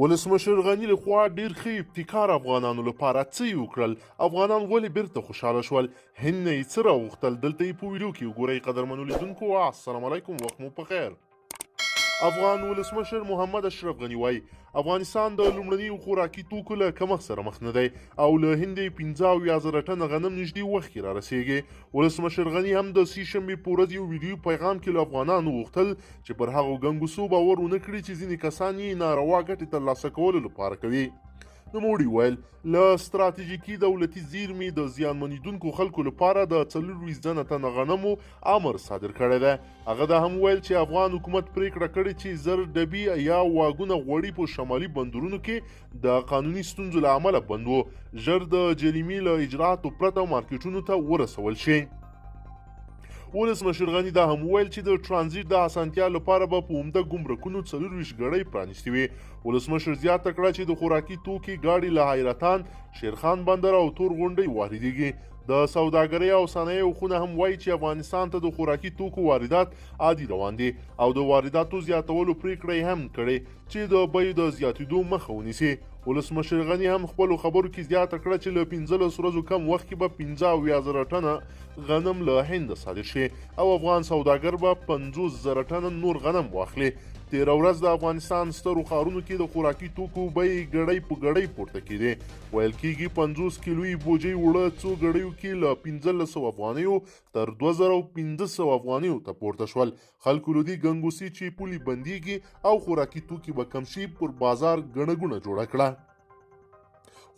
ولسمشر غني لخوا ډیر ښه ابتکار افغانانو لپاره څه یې وکړل؟ افغانان ولې بیرته خوشحاله شول؟ هند نه یې څه راغوښتل؟ دلته یې په ویډیو کې وګورئ. قدرمنو لیدونکو السلام علیکم، وخت مو په خیر. افغان ولسمشر محمد اشرف غني وایي افغانستان د لومړنیو خوراکي توکو له کمښت سره مخ نه دی او له هند یې 15,000 ټنه غنم نږدې وخت کې را رسېږي. ولسمشر غني هم د سې شنبې په ورځ یو ویډیو پیغام کې له افغانانو غوښتل چې پر هغو ګنګوسو باور ونه کړي چې ځینې کسان یې ناروا ګټې ترلاسه کولو لپاره کوي. نوموړي ویل له ستراتیژیکي دولتي زیرمې د زیانمنېدونکو خلکو لپاره د 24 ټنه غنمو امر صادر کړی دی. هغه دا هم ویل چې افغان حکومت پریکړه کړې چې 1000 ډبي یا واګونه غوړي په شمالي بندرونو کې د قانوني ستونزو له امله بند وو، ژر د جریمې له اجرااتو پرته مارکیټونو ته ورسول شي. ولسمشر غني دا هم ویل چې د ترانزیت د اسانتیا لپاره به په عمده ګمرکونو 24 ګړۍ پرانیستې وي. ولسمشر زیاته کړه چې د خوراکي توکي ګاډي له حیرتان، شیرخان بندر او تور غونډۍ واردېږي. د سوداګرۍ او صنایعو خونه هم وایي چې افغانستان ته د خوراکي توکو واردات عادي روان دي او د وارداتو زیاتولو پریکړه یې هم کړې چې د بیو د زیاتېدو مخه ونیسي. ولسمشر غني هم خپلو خبرو کې زیاته کړه چې له 15 ورځو کم وخت کې به 15,000 ټنه غنم له هند صادر شي او افغان سوداګر به 50,000 ټنه نور غنم واخلي. تیره ورځ د افغانستان سترو ښارونو کې د خوراکي توکو بیې ګړۍ په ګړۍ پورته کېدې. ویل کېږي 50 کیلوي بوجۍ اوړه څو ګړیو کې له 1500 افغانیو تر 2500 افغانیو ته پورته شول. خلکو له دې ګنګوسې چې پولې بندېږي او خوراکي توکي به کم شي پر بازار ګڼه ګوڼه جوړه کړه.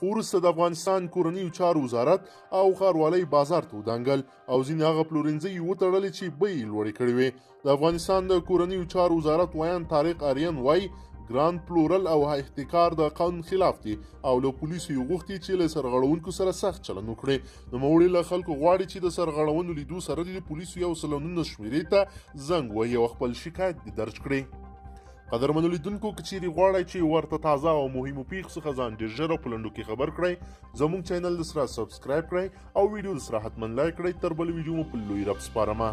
خو وروسته د افغانستان کورنیو چارو وزارت او ښاروالۍ بازار ته ودانګل او ځینې هغه پلورنځۍ یې وتړلې چې بیې یې لوړې کړې وې. د افغانستان د کورنیو چارو وزارت ویان طارق آریان وایي ګران پلورل او احتکار د قانون خلاف دي او له پولیسو یې غوښتي چې له سرغړونکو سره سخت چلند وکړي. نوموړي له خلکو غواړي چې د سرغړونو لیدو سره د پولیسو 109 شمېرې ته زنګ ووهي او خپل شکایت دې درج کړي. قدرمنو لیدونکو که چیرې غواړئ چې ورته تازه او مهمو پیښو څخه ځان ډېر ژر او په لنډو کې خبر کړئ، زموږ چینل د سره سبسکرایب کړئ او ویډیو د سره حتما لایک کړئ. تر بل ویډیو مو په لوی رب سپارمه.